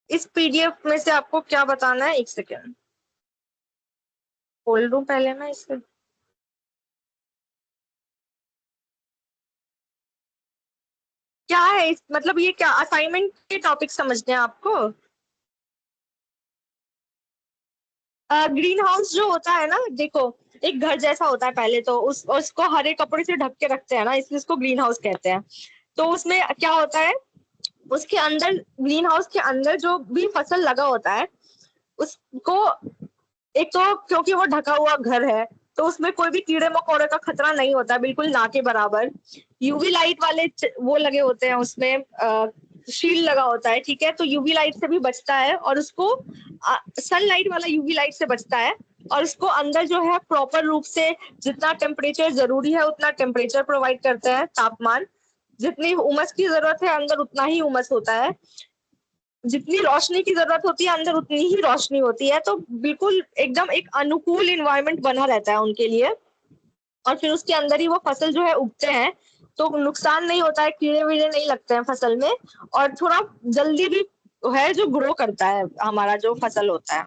इस पीडीएफ में से आपको क्या बताना है, एक सेकेंड खोल लूं पहले मैं इसे। क्या है मतलब ये क्या असाइनमेंट के टॉपिक समझने हैं आपको? ग्रीन हाउस जो होता है ना, देखो एक घर जैसा होता है पहले तो, उसको हरे कपड़े से ढक के रखते हैं ना, इसलिए उसको ग्रीन हाउस कहते हैं। तो उसमें क्या होता है, उसके अंदर ग्रीन हाउस के अंदर जो भी फसल लगा होता है उसको, एक तो क्योंकि वो ढका हुआ घर है तो उसमें कोई भी कीड़े मकोड़े का खतरा नहीं होता, बिल्कुल ना के बराबर। यूवी लाइट वाले वो लगे होते हैं उसमें, शील्ड लगा होता है, ठीक है, तो यूवी लाइट से भी बचता है, और उसको सनलाइट वाला यूवी लाइट से बचता है। और उसको अंदर जो है प्रॉपर रूप से जितना टेम्परेचर जरूरी है उतना टेम्परेचर प्रोवाइड करते हैं, तापमान, जितनी उमस की जरूरत है अंदर उतना ही उमस होता है, जितनी रोशनी की जरूरत होती है अंदर उतनी ही रोशनी होती है, तो बिल्कुल एकदम एक अनुकूल इन्वायरमेंट बना रहता है उनके लिए। और फिर उसके अंदर ही वो फसल जो है उगते हैं, तो नुकसान नहीं होता है, कीड़े वीड़े नहीं लगते हैं फसल में, और थोड़ा जल्दी भी है जो ग्रो करता है हमारा जो फसल होता है।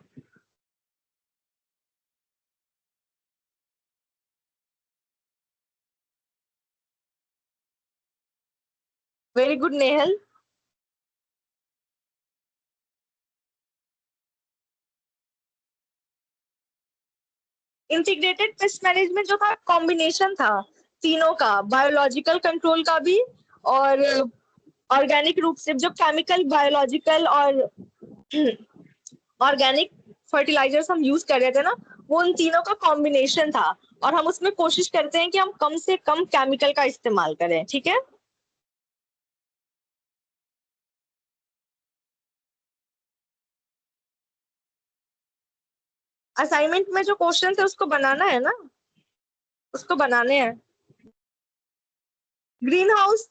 Very good Nehal. Integrated pest management जो था कॉम्बिनेशन था तीनों का, बायोलॉजिकल कंट्रोल का भी, और ऑर्गेनिक रूप से जो केमिकल, बायोलॉजिकल और ऑर्गेनिक फर्टिलाइजर्स हम यूज कर रहे थे ना, वो उन तीनों का कॉम्बिनेशन था। और हम उसमें कोशिश करते हैं कि हम कम से कम केमिकल का इस्तेमाल करें, ठीक है। असाइनमेंट में जो क्वेश्चन है उसको बनाना है ना, उसको बनाने हैं। ग्रीन हाउस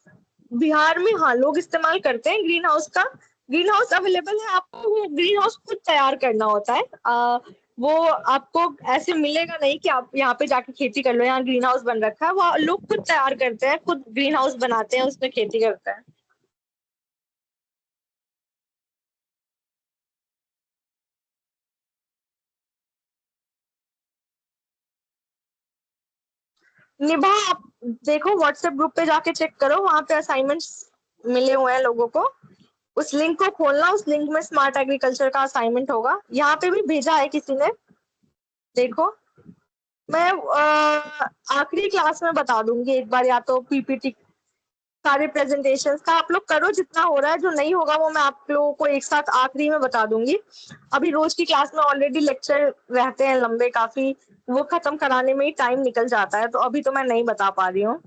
बिहार में हाँ लोग इस्तेमाल करते हैं ग्रीन हाउस का। ग्रीन हाउस अवेलेबल है आपको, वो ग्रीन हाउस खुद तैयार करना होता है। वो आपको ऐसे मिलेगा नहीं कि आप यहाँ पे जाके खेती कर लो, यहाँ ग्रीन हाउस बन रखा है, वो लोग खुद तैयार करते हैं, खुद ग्रीन हाउस बनाते हैं, उसमें खेती करते हैं। निभा, आप देखो व्हाट्सएप ग्रुप पे जाके चेक करो, वहां पे असाइनमेंट्स मिले हुए हैं लोगों को। उस लिंक को खोलना, उस लिंक में स्मार्ट एग्रीकल्चर का असाइनमेंट होगा, यहाँ पे भी भेजा है किसी ने, देखो। मैं आखिरी क्लास में बता दूंगी एक बार, या तो पीपीटी सारे प्रेजेंटेशंस का आप लोग करो जितना हो रहा है, जो नहीं होगा वो मैं आप लोगों को एक साथ आखिरी में बता दूंगी। अभी रोज की क्लास में ऑलरेडी लेक्चर रहते हैं लंबे काफी, वो खत्म कराने में ही टाइम निकल जाता है, तो अभी तो मैं नहीं बता पा रही हूँ।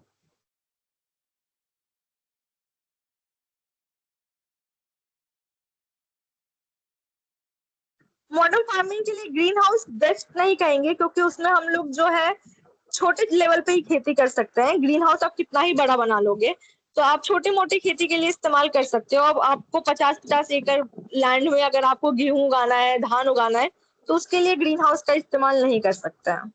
मॉडल फार्मिंग के लिए ग्रीन हाउस बेस्ट नहीं कहेंगे, क्योंकि उसमें हम लोग जो है छोटे लेवल पे ही खेती कर सकते हैं। ग्रीन हाउस आप कितना ही बड़ा बना लोगे, तो आप छोटी मोटी खेती के लिए इस्तेमाल कर सकते हो। अब आपको 50-50 एकड़ लैंड में अगर आपको गेहूं उगाना है, धान उगाना है, तो उसके लिए ग्रीन हाउस का इस्तेमाल नहीं कर सकते हैं।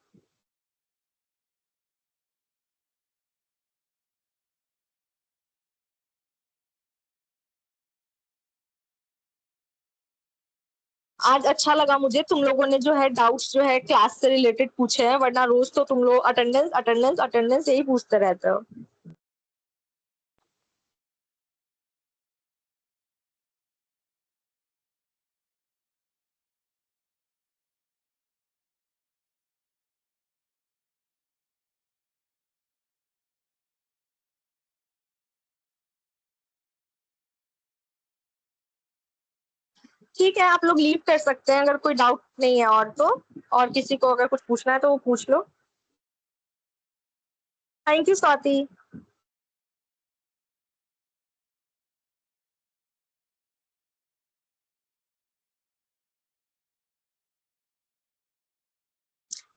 आज अच्छा लगा मुझे, तुम लोगों ने जो है डाउट्स जो है क्लास से रिलेटेड पूछे हैं, वरना रोज तो तुम लोग अटेंडेंस अटेंडेंस अटेंडेंस यही पूछते रहते हो। ठीक है, आप लोग लीव कर सकते हैं अगर कोई डाउट नहीं है और तो, और किसी को अगर कुछ पूछना है तो वो पूछ लो। Thank you Swati.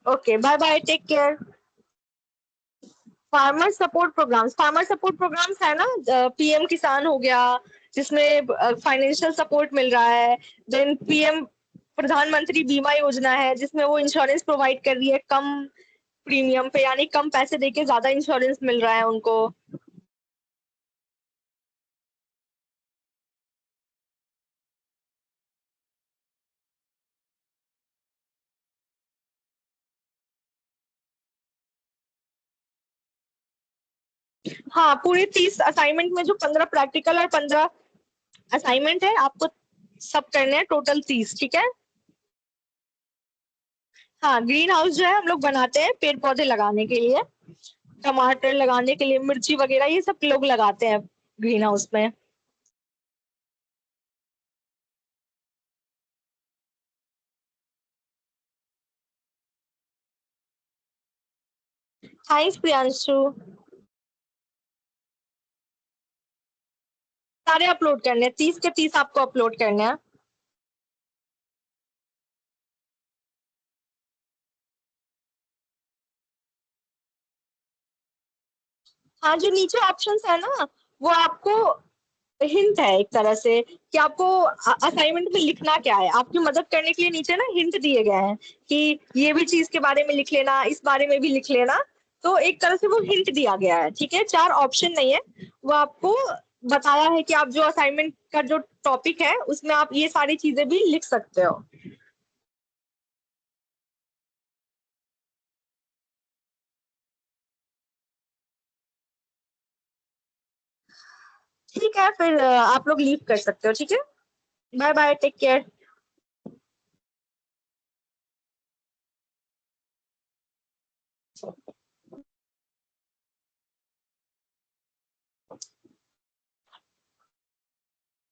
Okay, bye bye, take care. Farmer support programs है ना, पीएम किसान हो गया जिसमें फाइनेंशियल सपोर्ट मिल रहा है, देन पीएम प्रधानमंत्री बीमा योजना है जिसमें वो इंश्योरेंस प्रोवाइड कर रही है कम प्रीमियम पे, यानी कम पैसे देके ज्यादा इंश्योरेंस मिल रहा है उनको। हाँ, पूरे 30 असाइनमेंट में जो 15 प्रैक्टिकल और 15 असाइनमेंट है आपको सब करने हैं, टोटल 30, ठीक है। हाँ, ग्रीन हाउस जो है हम लोग बनाते हैं पेड़ पौधे लगाने के लिए, टमाटर लगाने के लिए, मिर्ची वगैरह ये सब लोग लगाते हैं ग्रीन हाउस में। थैंक्स प्रियांशु। सारे अपलोड करने हैं, 30 के 30 आपको अपलोड करने हैं। हाँ, जो नीचे ऑप्शंस है ना वो आपको हिंट है एक तरह से कि आपको असाइनमेंट में लिखना क्या है, आपकी मदद करने के लिए नीचे ना हिंट दिए गए हैं कि ये भी चीज के बारे में लिख लेना, इस बारे में भी लिख लेना। तो एक तरह से वो हिंट दिया गया है, ठीक है। 4 ऑप्शन नहीं है, वो आपको बताया है कि आप जो असाइनमेंट का जो टॉपिक है उसमें आप ये सारी चीजें भी लिख सकते हो। ठीक है, फिर आप लोग लीव कर सकते हो, ठीक है। Bye bye, take care.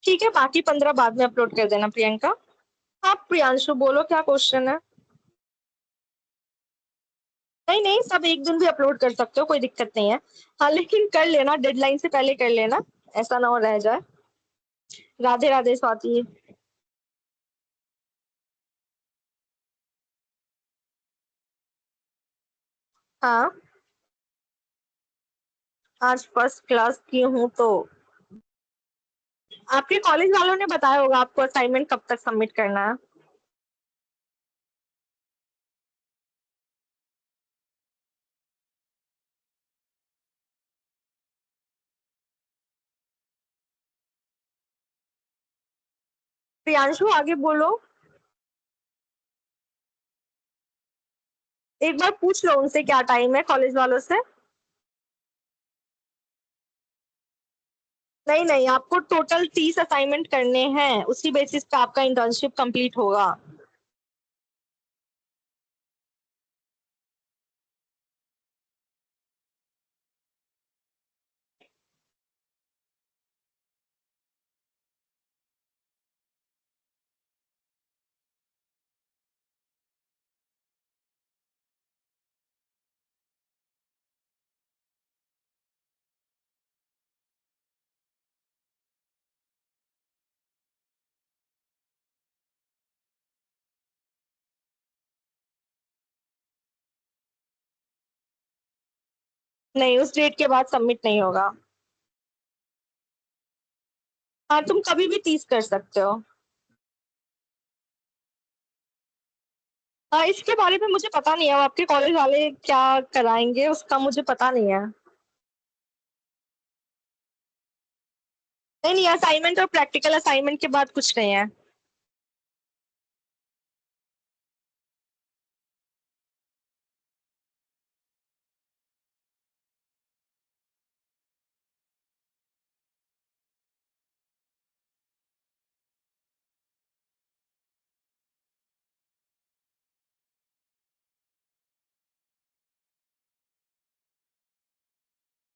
ठीक है, बाकी 15 बाद में अपलोड कर देना प्रियंका। आप प्रियांशु बोलो क्या क्वेश्चन है। नहीं नहीं, सब एक दिन भी अपलोड कर सकते हो, कोई दिक्कत नहीं है। हाँ, लेकिन कर लेना, डेडलाइन से पहले कर लेना, ऐसा ना हो रह जाए। राधे राधे स्वाति। हाँ, आज फर्स्ट क्लास की हूँ तो आपके कॉलेज वालों ने बताया होगा आपको असाइनमेंट कब तक सबमिट करना है। प्रियांशु आगे बोलो, एक बार पूछ लो उनसे क्या टाइम है कॉलेज वालों से। नहीं नहीं, आपको टोटल 30 असाइनमेंट करने हैं, उसी बेसिस पे आपका इंटर्नशिप कंप्लीट होगा। नहीं, उस डेट के बाद सबमिट नहीं होगा। हाँ, तुम कभी भी 30 कर सकते हो। हाँ, इसके बारे में मुझे पता नहीं है, आपके कॉलेज वाले क्या कराएंगे उसका मुझे पता नहीं है। नहीं नहीं, असाइनमेंट और प्रैक्टिकल असाइनमेंट के बाद कुछ नहीं है।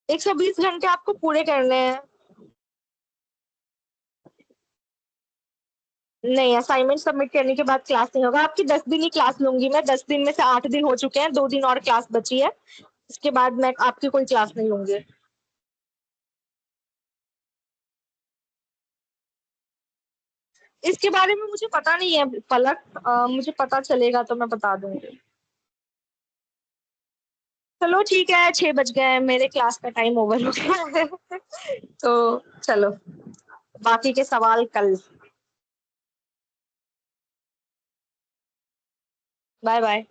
एक 120 घंटे आपको पूरे करने हैं। नहीं, असाइनमेंट सबमिट करने के बाद क्लास नहीं होगा, आपकी 10 दिन ही क्लास लूंगी मैं, 10 दिन में से 8 दिन हो चुके हैं, 2 दिन और क्लास बची है। इसके बाद मैं आपकी कोई क्लास नहीं लूंगी। इसके बारे में मुझे पता नहीं है पलक, मुझे पता चलेगा तो मैं बता दूंगी। चलो ठीक है, 6 बज गए हैं, मेरे क्लास का टाइम ओवर हो गया है। तो चलो, बाकी के सवाल कल। Bye bye.